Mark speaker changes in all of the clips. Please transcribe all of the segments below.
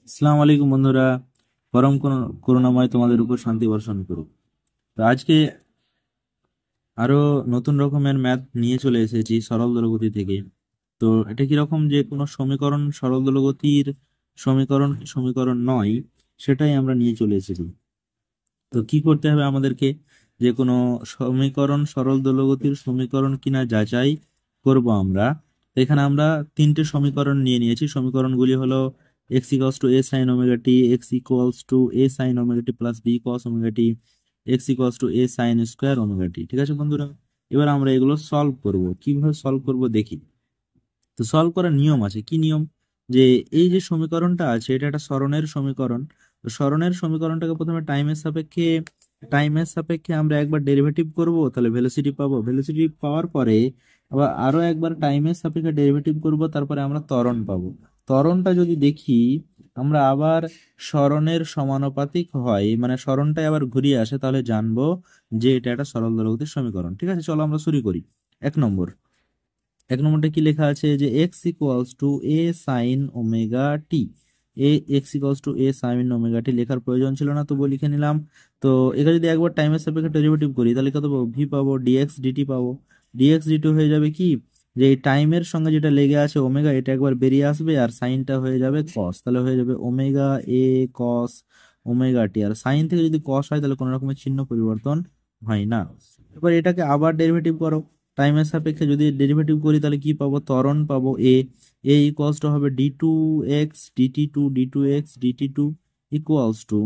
Speaker 1: আসসালামু আলাইকুম বন্ধুরা। পরম করুণাময় তোমাদের উপর শান্তি বর্ষণ করুক। তো আজকে আরো নতুন রকমের ম্যাথ নিয়ে চলে এসেছি সরল দোলগতি থেকে। তো এটা কিরকম যে কোনো সমীকরণ সরল দোলগতির সমীকরণ সমীকরণ নয়, সেটাই আমরা নিয়ে চলে এসেছি। তো কি করতে হবে আমাদেরকে, যে কোনো সমীকরণ সরল দোলগতির সমীকরণ কিনা যাচাই করব আমরা। তো এখানে আমরা তিনটে সমীকরণ নিয়ে নিয়েছি। সমীকরণগুলি হলো x equals to a sine omega t, x equals to a sine omega t plus b cos omega t, x equals to a sine square omega t. ঠিক আছে বন্ধুরা, এবার আমরা এগুলো সলভ করব। কিভাবে সলভ করব দেখি। তো সলভ করার নিয়ম আছে। কি নিয়ম? যে এই যে সমীকরণটা আছে এটা একটা সরণের সমীকরণ। তো সরণের সমীকরণটাকে প্রথমে টাইমের সাপেক্ষে আমরা একবার ডেরিভেটিভ করব, তাহলে ভেলোসিটি পাবো। ভেলোসিটি পাওয়ার পরে আবার আরো একবার টাইমের সাপেক্ষে ডেরিভেটিভ করব, তারপরে আমরা ত্বরণ পাবো। ত্বরণটা যদি দেখি আমরা আবার সরণের সমানুপাতিক হয়, মানে সরণটাই আবার ঘুরিয়ে আসে, তাহলে জানবো যে এটা একটা সরল দোলগতির সমীকরণ। ঠিক আছে, চলো আমরা শুরু করি। এক নম্বর এক নম্বরটা কি লেখা আছে, যে x equals to a sine omega t. X equals to a sine omega t লেখার প্রয়োজন ছিল না, তবু লিখে নিলাম। তো এখানে যদি একবার টাইমের সাপেক্ষে ডেরিভেটিভ করি তাহলে কত পাবো? ভি পাবো, ডিএক্স ডিটি পাবো। ডিএক্স ডিটি হয়ে যাবে কি, যে এই টাইমের সঙ্গে যেটা লেগে আছে ওমেগা, এটা একবার বেরিয়ে আসবে আর সাইনটা হয়ে যাবে কস, তাহলে হয়ে যাবে omega a cos omega T. R sign থেকে যদি কস হয় তাহলে কোনো রকমের চিহ্ন পরিবর্তন হয় না। এবার এটাকে আবার ডেরিভেটিভ করো। টাইমের সাপেক্ষে যদি ডেরিভেটিভ করি তাহলে কি পাবো? ত্বরণ পাবো। এ ইকুয়ালস টু হবে D two X DT two, D two X DT two equals to,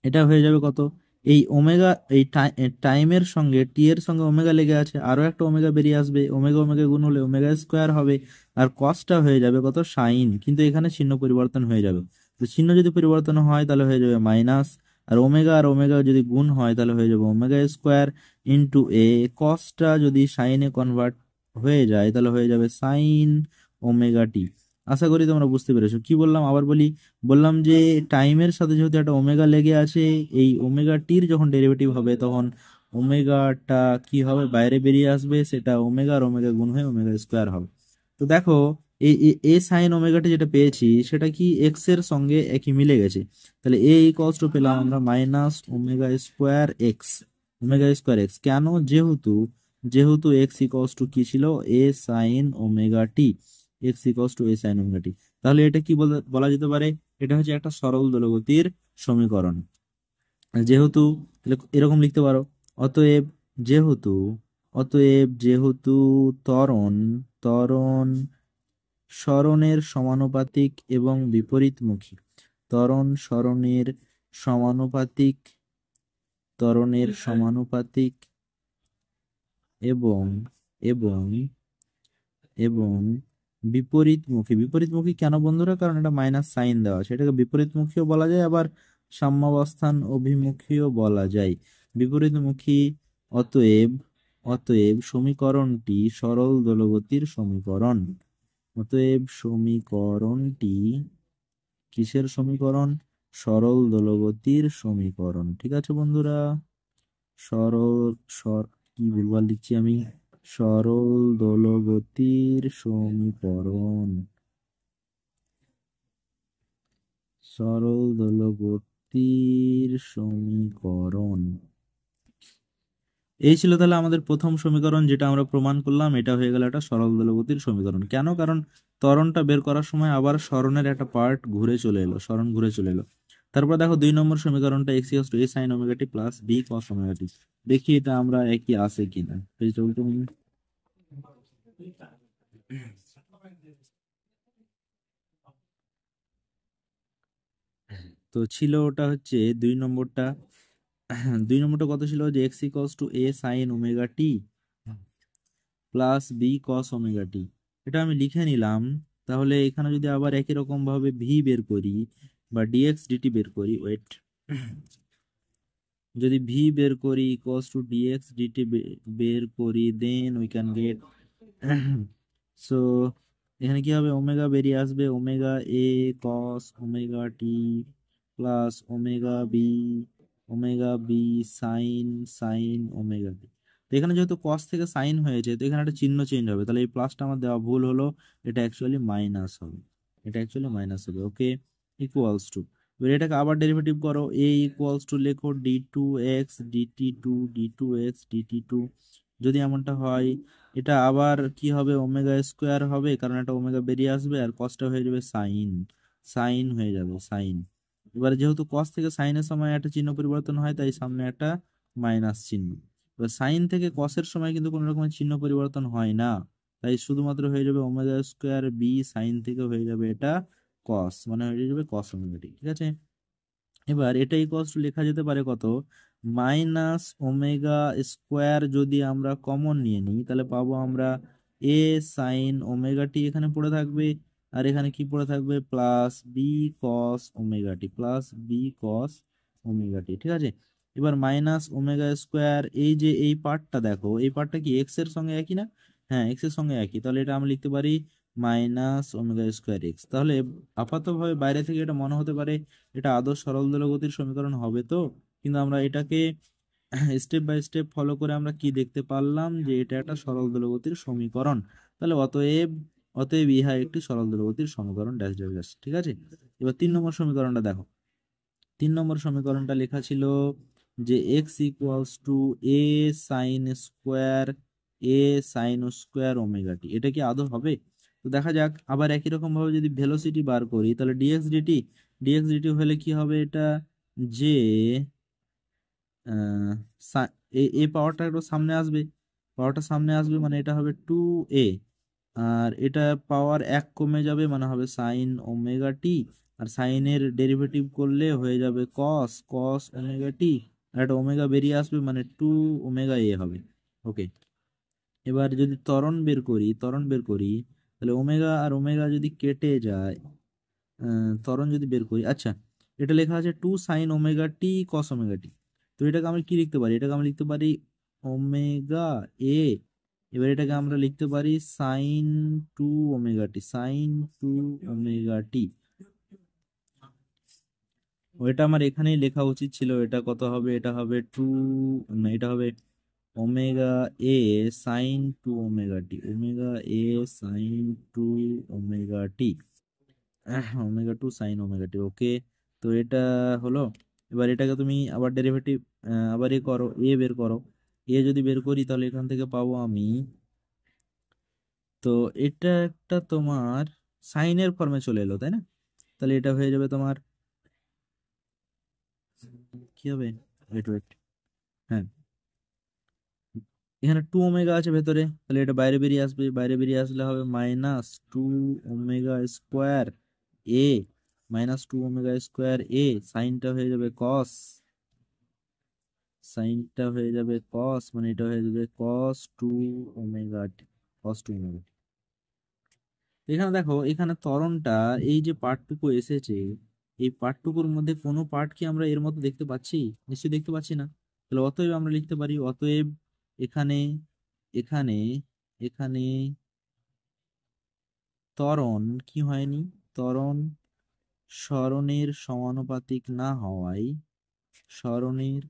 Speaker 1: এটা হয়ে যাবে কত? এই ওমেগা, এই টাইমের সঙ্গে টি এর সঙ্গে ওমেগা লেগে আছে, আরো একটা ওমেগা বেরিয়ে আসবে, ওমেগা ওমেগা গুণ হলে ওমেগা স্কোয়ার হবে। আর কসটা হয়ে যাবে কত? সাইন। কিন্তু এখানে চিহ্ন পরিবর্তন হয়ে যাবে। তো চিহ্ন যদি পরিবর্তন হয় তাহলে হয়ে যাবে মাইনাস, আর ওমেগা যদি গুণ হয় তাহলে হয়ে যাবে ওমেগা স্কোয়ার ইন্টু এ। কসটা যদি সাইনে কনভার্ট হয়ে যায় তাহলে হয়ে যাবে সাইন ওমেগা টি। আশা করি তোমরা বুঝতে পেরেছো। কি বললাম আবার বলি। বললাম যে টাইমের সাথে যেহেতু একটা ওমেগা লেগে আছে, এই ওমেগা টির যখন ডেরিভেটিভ হবে তখন ওমেগাটা কি হবে? বাইরে বেরিয়ে আসবে, সেটা ওমেগা আর ওমেগা গুণ হয়ে ওমেগা স্কোয়ার হবে। তো দেখো, এই এ সাইন ওমেগাটি যেটা পেয়েছি সেটা কি এক্স এর সঙ্গে একই মিলে গেছে। তাহলে এ ইকুয়ালস টু পেলাম আমরা মাইনাস ওমেগা স্কোয়ার এক্স। কেন? যেহেতু যেহেতু এক্স ইকুয়ালস টু কি ছিল? A sine omega t. X equals to a sine omega t. তাহলে এটা কি বলা যেতে পারে? এটা হচ্ছে একটা সরল দোলগতির সমীকরণ। যেহেতু, তাহলে এরকম লিখতে পারো, অতএব যেহেতু অতএব যেহেতু ত্বরণ ত্বরণ সরণের সমানুপাতিক এবং বিপরীতমুখী, ত্বরণ সমানুপাতিক সমানুপাতিক এবং এবং এবং বিপরীতমুখী কেন বন্ধুরা? কারণ এটা মাইনাস সাইন দেওয়া আছে, এটাকে বিপরীতমুখীও বলা যায়, আবার সাম্যাবস্থান অভিমুখীও বলা যায়। বিপরীতমুখী। অতএব অতএব সমীকরণটি সরল দোলগতির সমীকরণ। অতএব সমীকরণটি কিসের সমীকরণ? সরল দোলগতির সমীকরণ। ঠিক আছে বন্ধুরা, সরল সর কি ভুলভাল লিখছি আমি, সরল দোলগতির সমীকরণ। সরল দোলগতির সমীকরণ। এই ছিল তাহলে আমাদের প্রথম সমীকরণ, যেটা আমরা প্রমাণ করলাম। এটা হয়ে গেল একটা সরল দোলগতির সমীকরণ। কেন? কারণ ত্বরণটা বের করার সময় আবার সরণের একটা পার্ট ঘুরে চলে এলো, সরণ ঘুরে চলে এলো। তারপর দেখো 2 নম্বর সমীকরণটা x equals to a sine omega t plus b cos omega t. দেখি এটা আমরা একই আছে কিনা। পেজটা উল্টো নিই। তো ছিল ওটা হচ্ছে 2 নম্বরটা। 2 নম্বরটা কত ছিল? যে x equals to a sine omega t plus b cos omega t. এটা আমি লিখে নিলাম। তাহলে এখানে যদি আবার একই রকম ভাবে ভি বের করি বা ডিএক্স ডিটি বের করি, ওয়েট, যদি ভি বের করি ইকুয়ালস টু ডিএক্স ডিটি বের করি, then we can get, so এখানে কি হবে? ওমেগা বেরিয়ে আসবে, omega a cos omega t plus omega b sine omega t. তো এখানে যেহেতু কস থেকে সাইন হয়েছে, তো এখানে একটা চিহ্ন চেঞ্জ হবে, তাহলে এই প্লাসটা আমার দেওয়া ভুল হলো, এটা অ্যাকচুয়ালি মাইনাস হবে। ওকে। ইকুয়ালস টু, এবার এটাকে আবার ডেরিভেটিভ করো, এ ইকুয়ালস টু লেখো D two X DT two, D two X DT two. যদি এমনটা হয় এটা আবার কি হবে, ওমেগা স্কোয়ার হবে, কারণ একটা ওমেগা বেরিয়ে আসবে, আর কসটা হয়ে যাবে সাইন, সাইন হয়ে যাবে সাইন। এবার যেহেতু কস থেকে সাইনের সময় একটা চিহ্ন পরিবর্তন হয়, তাই সামনে একটা মাইনাস চিহ্ন। এবার সাইন থেকে কসের সময় কিন্তু কোনো রকমের চিহ্ন পরিবর্তন হয় না, তাই শুধুমাত্র হয়ে যাবে ওমেগা স্কোয়ার বি, সাইন থেকে হয়ে যাবে এটা কস, মানে হয়ে যাবে কস ওমেগা টি, ঠিক আছে। এবার এটা ইকুয়ালস টু লেখা যেতে পারে কত, মাইনাস ওমেগা স্কোয়ার যদি আমরা কমন নিয়ে নিই তাহলে পাবো আমরা এ সাইন ওমেগা টি এখানে পড়ে থাকবে, আর এখানে কি পড়ে থাকবে, plus b cos omega t, plus b cos omega t, ঠিক আছে। এবার মাইনাস ওমেগা স্কোয়ার, এই যে এই পার্টটা দেখো, এই পার্টটা কি এক্স এর সঙ্গে একই না, হ্যাঁ এক্স এর সঙ্গে একই, তাহলে এটা আমরা লিখতে পারি মাইনাস ওমেগা স্কোয়ার এক্স। তাহলে আপাতভাবে বাইরে থেকে এটা মনে হতে পারে এটা আদৌ সরল দোলগতির সমীকরণ হবে তো, কিন্তু আমরা এটাকে স্টেপ বাই স্টেপ ফলো করে আমরা কি দেখতে পারলাম যে এটা একটা সরল দোলগতির সমীকরণ। তাহলে অতএব অতএব ইহা একটি সরল দোলগতির সমীকরণ ড্যাশ ড্যাশ ড্যাশ, ঠিক আছে। এবার 3 নম্বর সমীকরণটা দেখো, 3 নম্বর সমীকরণটা লেখা ছিল যে x equals to a sine square, a sine square omega t, এটা কি আদৌ হবে? তো দেখা যাক, আবার একই রকম ভাবে যদি ভেলোসিটি বার করি তাহলে ডিএক্স ডিটি, ডিএক্স ডিটি হলে কি হবে এটা, যে আহ, এ পাওয়ারটা একটু সামনে আসবে, পাওয়ারটা সামনে আসবে মানে এটা হবে 2a, আর এটা পাওয়ার 1 কমে যাবে মানে হবে সাইন ওমেগা টি, আর সাইনের ডেরিভেটিভ করলে হয়ে যাবে কস, কস ওমেগা টি, আর একটা ওমেগা বেরিয়ে আসবে মানে 2 ওমেগা হবে। ওকে, এবার যদি ত্বরণ বের করি, ত্বরণ বের করি তাহলে ওমেগা আর ওমেগা যদি কেটে যায়, ত্বরণ যদি বের করি, আচ্ছা এটা লেখা আছে 2 sin ওমেগা টি কস ওমেগা টি, তো এটাকে আমরা কি লিখতে পারি, এটাকে আমরা লিখতে পারি ওমেগা এ, এবার এটাকে আমরা লিখতে পারি sign two omega t, sign two omega t. ওইটা আমার এখানেই লেখা উচিত ছিল, এটা কত হবে, এটা হবে টু, না এটা হবে ওমেগা এ sign two omega t, omega এ sign two omega t, omega two sign omega টি, ওকে। তো এটা হলো, এবার এটাকে তুমি আবার ডেরিভেটিভ আবার এ করো, এ বের করো, এ যদি বের করি তাহলে এখান থেকে পাবো আমি, তো এটা একটা তোমার সাইনের ফর্মে চলে এলো তাই না, তাহলে এটা হয়ে যাবে তোমার কি হবে, ওয়েট ওয়েট, হ্যাঁ এখানে 2 ওমেগা আছে ভেতরে, তাহলে এটা বাইরে বেরিয়ে আসবে, বাইরে বেরিয়ে আসলে হবে মাইনাস 2 ওমেগা স্কোয়ার এ, মাইনাস 2 ওমেগা স্কোয়ার এ, সাইনটা হয়ে যাবে কস, সাইনটা হয়ে যাবে কস, মানে এটা হয়ে যাবে কস টু ওমেগা, কস টু ওমেগা। এখানে দেখো, এখানে ত্বরণটা এই যে পার্টটুকু এসেছে, এই পার্টটুকুর মধ্যে কোনো পার্ট কি আমরা এর মতো দেখতে পাচ্ছি? নিশ্চয়ই দেখতে পাচ্ছি না। তাহলে অতএব আমরা লিখতে পারি, অতএব এখানে এখানে এখানে ত্বরণ কি হয়নি, ত্বরণ সরণের সমানুপাতিক না হওয়ায়, সরণের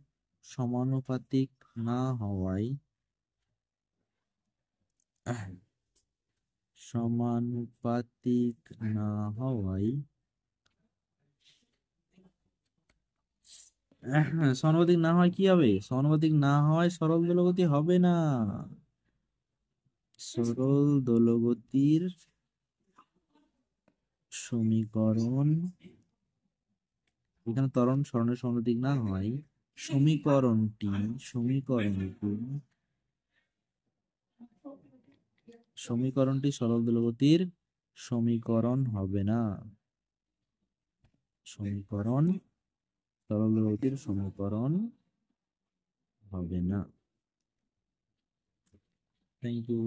Speaker 1: সমানুপাতিক না হওয়ায়, সমানুপাতিক না হওয়ায়, সমানুপাতিক না হয় কি হবে, সমানুপাতিক না হয় সরল দোলগতি হবে না, সরল দোলগতির সমীকরণ, এখানে ত্বরণ সরণের সমানুপাতিক না হয় সমীকরণটি, সমীকরণটি সমীকরণটি সরল দোলগতির সমীকরণ হবে না, সমীকরণ সরল দোলগতির সমীকরণ হবে না। Thank you.